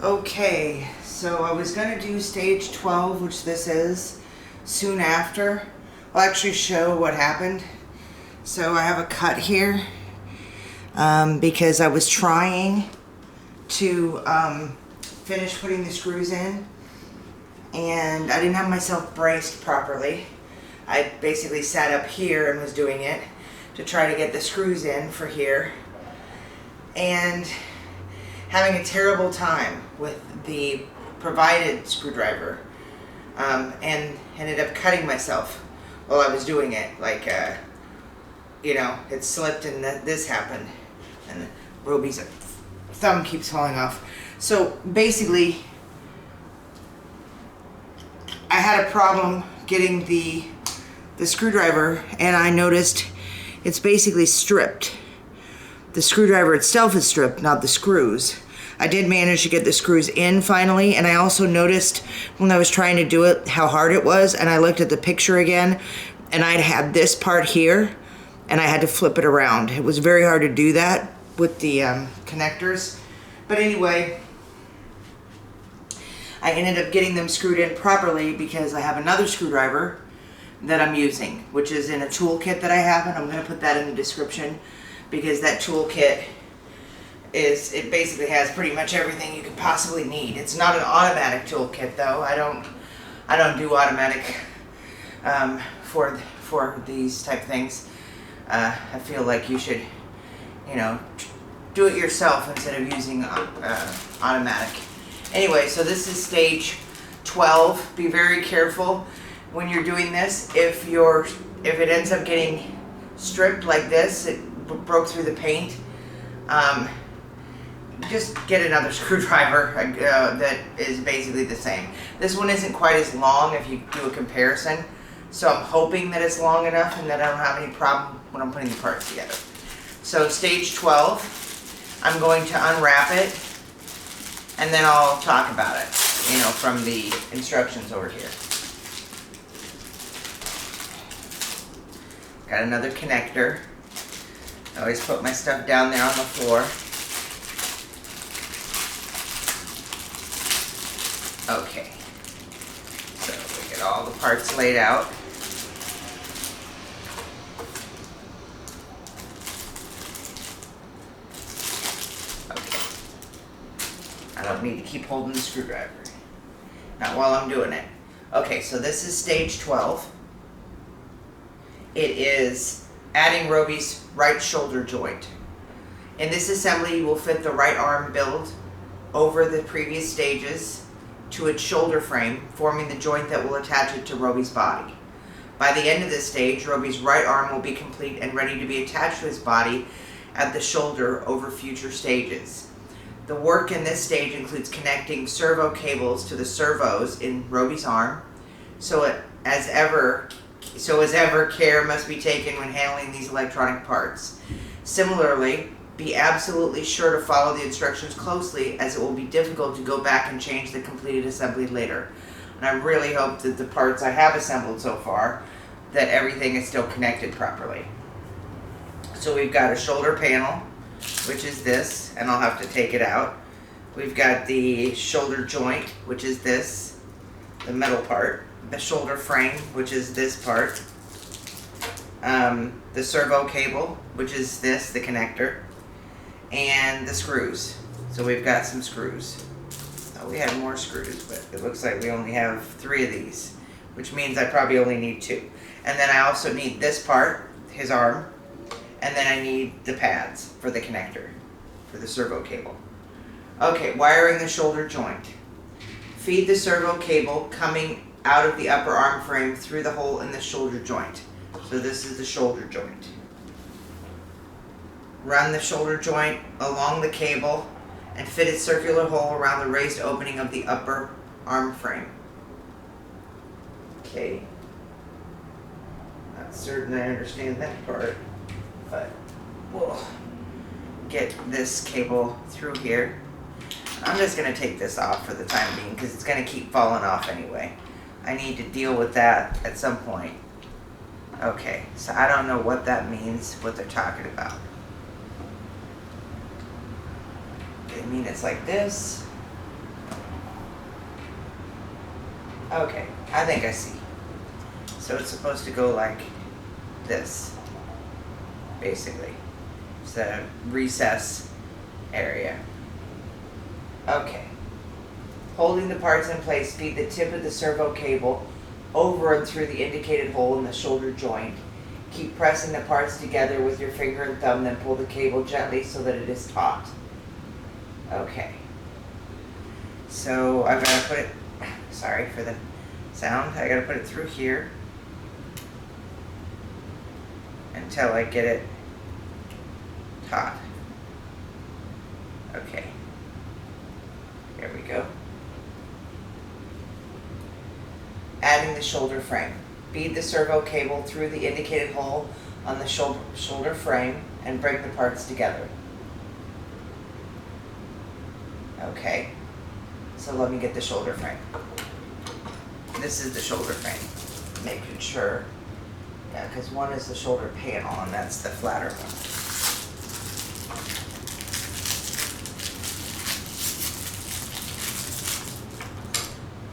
Okay, so I was going to do stage 12, which this is, soon after. I'll actually show what happened. So I have a cut here because I was trying to finish putting the screws in, and I didn't have myself braced properly. I basically sat up here and was doing it to try to get the screws in for here, and having a terrible time with the provided screwdriver, and ended up cutting myself while I was doing it. Like, you know, it slipped and this happened, and Robi's thumb keeps falling off. So basically, I had a problem getting the screwdriver, and I noticed it's basically stripped. The screwdriver itself is stripped, not the screws. I did manage to get the screws in finally, and I also noticed when I was trying to do it how hard it was, and I looked at the picture again, and I'd had this part here, and I had to flip it around. It was very hard to do that with the connectors. But anyway, I ended up getting them screwed in properly because I have another screwdriver that I'm using, which is in a toolkit that I have, and I'm going to put that in the description, because that toolkit it basically has pretty much everything you could possibly need. It's not an automatic toolkit though. I don't do automatic for these type things. I feel like you should, you know, do it yourself instead of using automatic. Anyway, so this is stage 12. Be very careful when you're doing this. If it ends up getting stripped like this, it broke through the paint, just get another screwdriver that is basically the same. This one isn't quite as long if you do a comparison, so I'm hoping that it's long enough and that I don't have any problem when I'm putting the parts together. So stage 12, I'm going to unwrap it, and then I'll talk about it, you know, from the instructions over here. Got another connector. I always put my stuff down there on the floor. Okay, so we get all the parts laid out. Okay, I don't need to keep holding the screwdriver, not while I'm doing it. Okay, so this is stage 12. It is adding Robi's right shoulder joint. In this assembly, you will fit the right arm build over the previous stages to its shoulder frame, forming the joint that will attach it to Robi's body. By the end of this stage, Robi's right arm will be complete and ready to be attached to his body at the shoulder over future stages. The work in this stage includes connecting servo cables to the servos in Robi's arm, so as ever care must be taken when handling these electronic parts. Similarly, be absolutely sure to follow the instructions closely, as it will be difficult to go back and change the completed assembly later. And I really hope that the parts I have assembled so far, that everything is still connected properly. So we've got a shoulder panel, which is this, and I'll have to take it out. We've got the shoulder joint, which is this, the metal part. The shoulder frame, which is this part. The servo cable, which is this, the connector. And the screws. So we've got some screws. Oh, we had more screws, but it looks like we only have 3 of these, which means I probably only need 2. And then I also need this part, his arm, and then I need the pads for the connector, for the servo cable. Okay, wiring the shoulder joint. Feed the servo cable coming out of the upper arm frame through the hole in the shoulder joint. So this is the shoulder joint. Run the shoulder joint along the cable and fit its circular hole around the raised opening of the upper arm frame. Okay. Not certain I understand that part, but we'll get this cable through here. I'm just going to take this off for the time being because it's going to keep falling off anyway. I need to deal with that at some point. Okay, so I don't know what that means, what they're talking about. They mean it's like this. Okay, I think I see. So it's supposed to go like this, basically. It's a recess area. Okay. Holding the parts in place, feed the tip of the servo cable over and through the indicated hole in the shoulder joint. Keep pressing the parts together with your finger and thumb, then pull the cable gently so that it is taut. Okay. So I've got to put it, sorry for the sound, I got to put it through here until I get it taut. Okay. There we go. Adding the shoulder frame. Feed the servo cable through the indicated hole on the shoulder frame and bring the parts together. Okay, so let me get the shoulder frame. This is the shoulder frame. Making sure, yeah, because one is the shoulder panel and that's the flatter one.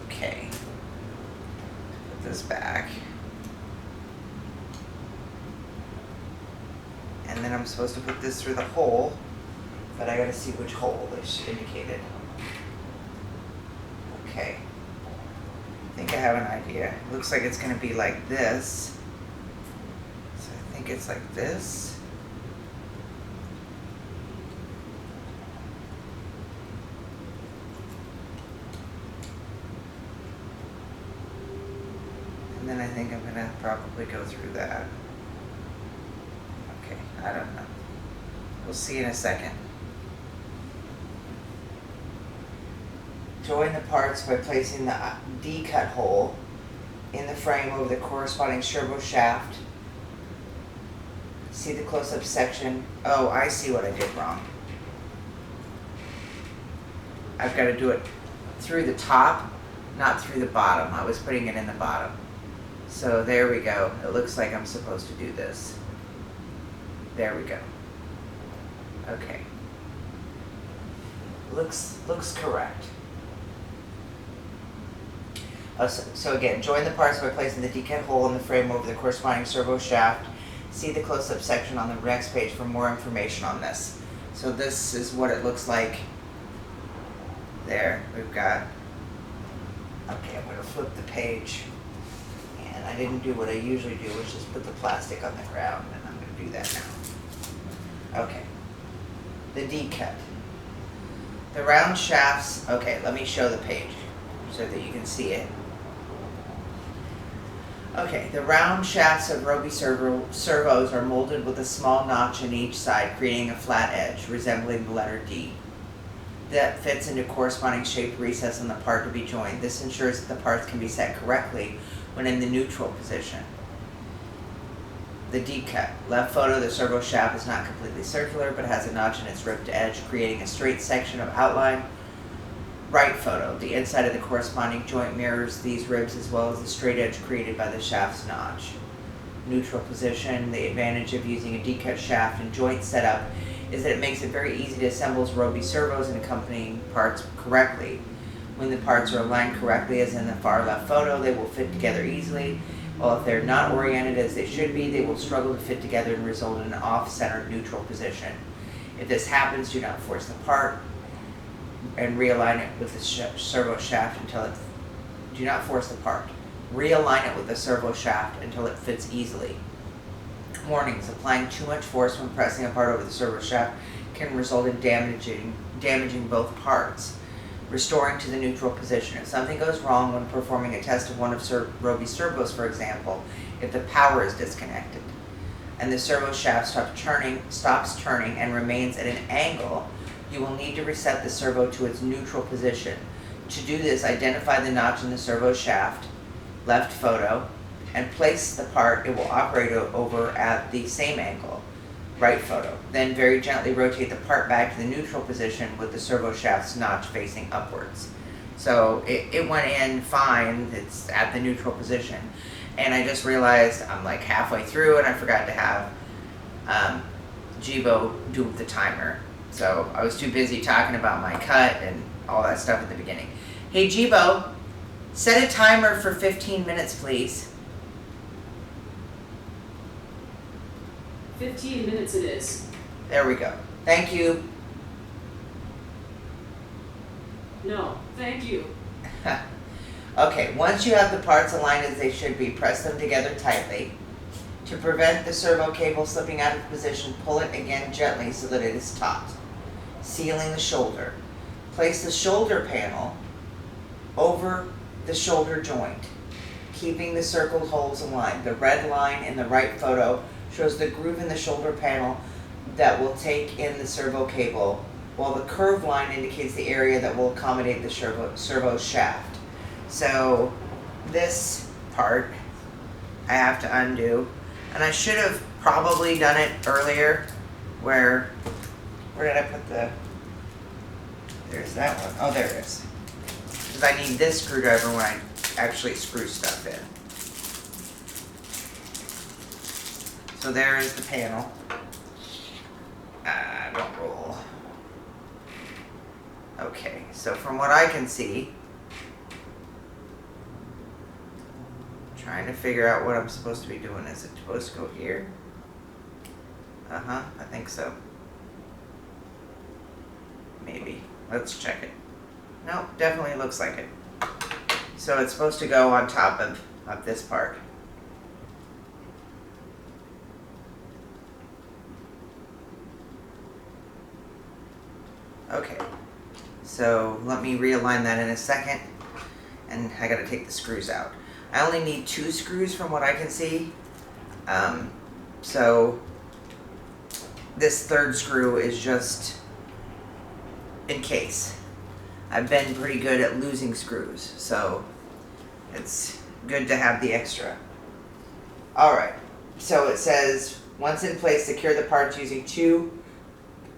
Okay, put this back. And then I'm supposed to put this through the hole, but I gotta see which hole is indicated. Okay. I think I have an idea. It looks like it's gonna be like this. So I think it's like this. And then I think I'm gonna probably go through that. Okay, I don't know. We'll see in a second. Join the parts by placing the D-cut hole in the frame over the corresponding servo shaft. See the close-up section. Oh, I see what I did wrong. I've got to do it through the top, not through the bottom. I was putting it in the bottom. So there we go. It looks like I'm supposed to do this. There we go. Okay. Looks correct. So again, join the parts by placing the D-cut hole in the frame over the corresponding servo shaft. See the close-up section on the next page for more information on this. So this is what it looks like. There, we've got, okay, I'm going to flip the page. And I didn't do what I usually do, which is put the plastic on the ground, and I'm going to do that now. Okay, the D-cut. The round shafts, okay, let me show the page so that you can see it. Okay, the round shafts of Robi servos are molded with a small notch in each side, creating a flat edge resembling the letter D that fits into corresponding shaped recess on the part to be joined. This ensures that the parts can be set correctly when in the neutral position. The D-cut. Left photo, the servo shaft is not completely circular but has a notch in its ripped edge, creating a straight section of outline. Right photo. The inside of the corresponding joint mirrors these ribs as well as the straight edge created by the shaft's notch. Neutral position. The advantage of using a D-cut shaft and joint setup is that it makes it very easy to assemble Robi servos and accompanying parts correctly. When the parts are aligned correctly, as in the far left photo, they will fit together easily, while if they're not oriented as they should be, they will struggle to fit together and result in an off-centered neutral position. If this happens, do not force the part and realign it with the servo shaft until it, do not force the part. Realign it with the servo shaft until it fits easily. Warnings: applying too much force when pressing a part over the servo shaft can result in damaging both parts. Restoring to the neutral position. If something goes wrong when performing a test of one of Robi servos, for example, if the power is disconnected and the servo shaft stops turning and remains at an angle, you will need to reset the servo to its neutral position. To do this, identify the notch in the servo shaft, left photo, and place the part it will operate over at the same angle, right photo. Then very gently rotate the part back to the neutral position with the servo shaft's notch facing upwards. So it went in fine, it's at the neutral position. And I just realized I'm like halfway through and I forgot to have Jibo do the timer. So I was too busy talking about my cut and all that stuff at the beginning. Hey Jibo, Set a timer for 15 minutes, please. 15 minutes it is. There we go. Thank you. No, thank you. Okay, once you have the parts aligned as they should be, press them together tightly. To prevent the servo cable slipping out of position, pull it again gently so that it is taut. Sealing the shoulder. Place the shoulder panel over the shoulder joint, keeping the circled holes aligned. The red line in the right photo shows the groove in the shoulder panel that will take in the servo cable, while the curved line indicates the area that will accommodate the servo shaft. So this part I have to undo, and I should have probably done it earlier. Where did I put the, there's that one. Oh, there it is. Because I need this screwdriver when I actually screw stuff in. So there is the panel. Don't roll. Okay, so from what I can see, trying to figure out what I'm supposed to be doing. Is it supposed to go here? I think so. Maybe. Let's check it. Nope, definitely looks like it. So it's supposed to go on top of this part. Okay, so let me realign that in a second, and I gotta take the screws out. I only need 2 screws from what I can see, so this third screw is just in case. I've been pretty good at losing screws, so it's good to have the extra. Alright, so it says, once in place, secure the parts using 2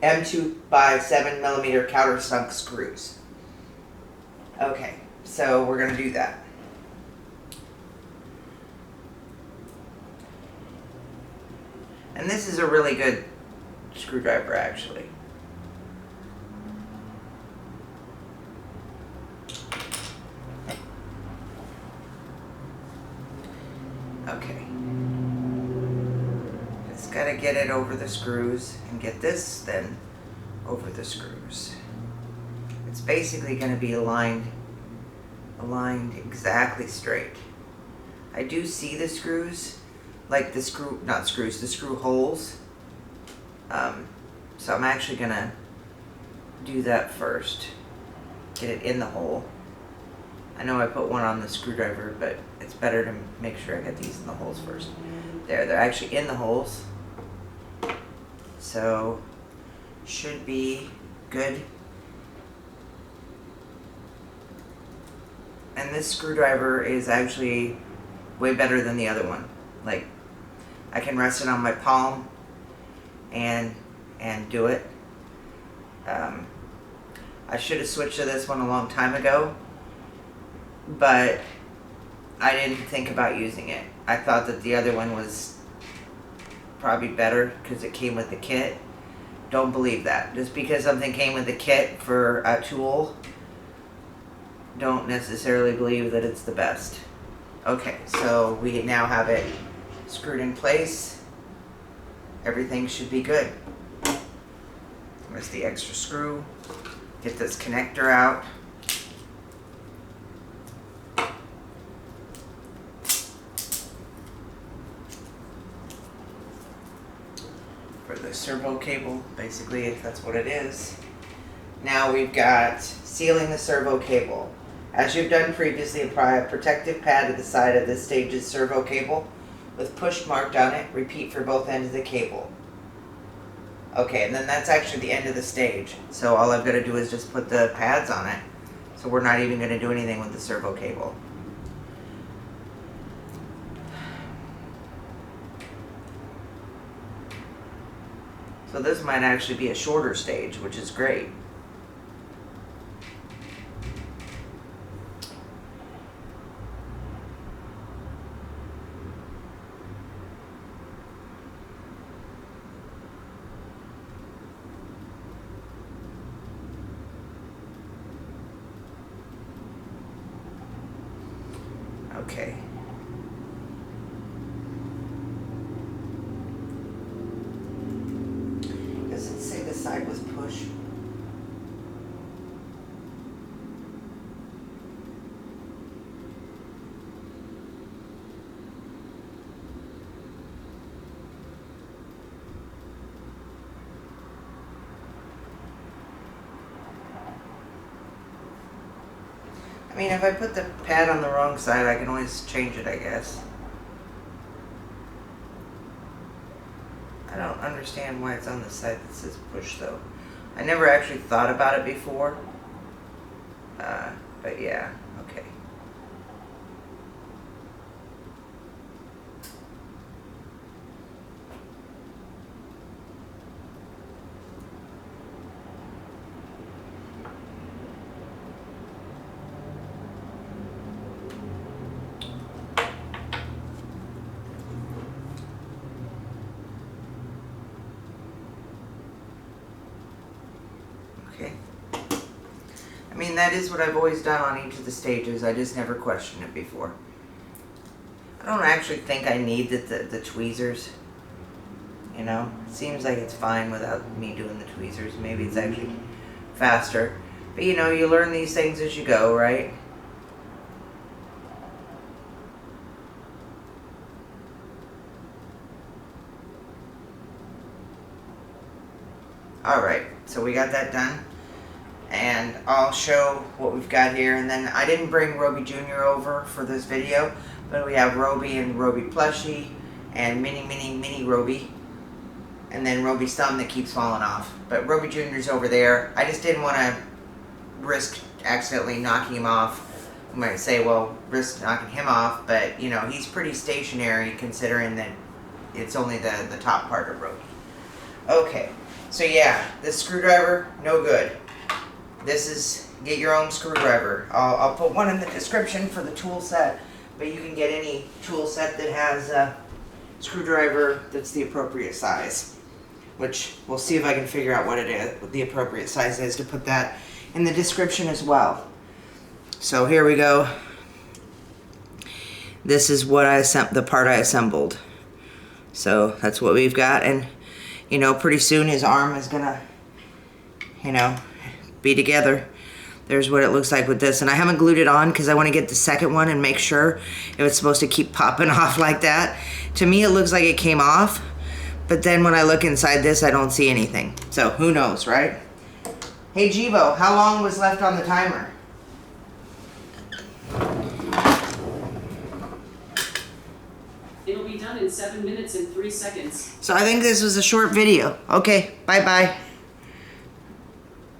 M2 by 7mm countersunk screws. Okay, so we're going to do that. And this is a really good screwdriver, actually. Okay. Just gotta get it over the screws and get this then over the screws. It's basically gonna be aligned exactly straight. I do see the screws, like the screw holes. So I'm actually gonna do that first. Get it in the hole. I know I put one on the screwdriver, but it's better to make sure I get these in the holes first. There, they're actually in the holes. So, should be good. And this screwdriver is actually way better than the other one. Like, I can rest it on my palm and do it. I should have switched to this one a long time ago, but I didn't think about using it. I thought that the other one was probably better because it came with the kit. Don't believe that. Just because something came with the kit for a tool, don't necessarily believe that it's the best. Okay, so we now have it screwed in place. Everything should be good. There's the extra screw. Get this connector out. For the servo cable, basically, if that's what it is. Now we've got sealing the servo cable. As you've done previously, apply a protective pad to the side of this stage's servo cable with push marked on it. Repeat for both ends of the cable. Okay, and then that's actually the end of the stage. So all I've got to do is just put the pads on it. So we're not even going to do anything with the servo cable. So this might actually be a shorter stage, which is great. Okay. Does it say the side was push? I mean, if I put the pad on the wrong side, I can always change it, I guess. I don't understand why it's on the side that says push, though. I never actually thought about it before. But yeah, okay. Okay. I mean, that is what I've always done on each of the stages. I just never questioned it before. I don't actually think I need the tweezers. You know, it seems like it's fine without me doing the tweezers. Maybe it's actually faster. But you know, you learn these things as you go, right? Alright, so we got that done. And I'll show what we've got here. And then I didn't bring Robi Jr. over for this video, but we have Robi and Robi Plushie and mini Robi. And then Robi's thumb that keeps falling off. But Robi Jr.'s over there. I just didn't want to risk accidentally knocking him off. You might say, well, risk knocking him off, but you know, he's pretty stationary considering that it's only the top part of Robi. Okay, so yeah, this screwdriver, no good. This is, get your own screwdriver. I'll put one in the description for the tool set, but you can get any tool set that has a screwdriver that's the appropriate size. Which, we'll see if I can figure out what it is, what the appropriate size is, to put that in the description as well. So here we go. This is what the part I assembled. So that's what we've got, and you know, pretty soon his arm is gonna, you know, be together. There's what it looks like with this, and I haven't glued it on because I want to get the second one and make sure if it's supposed to keep popping off like that. To me, it looks like it came off, but then when I look inside this, I don't see anything. So who knows, right? Hey Jibo, how long was left on the timer? It'll be done in 7 minutes and 3 seconds. So I think this was a short video. Okay, bye-bye.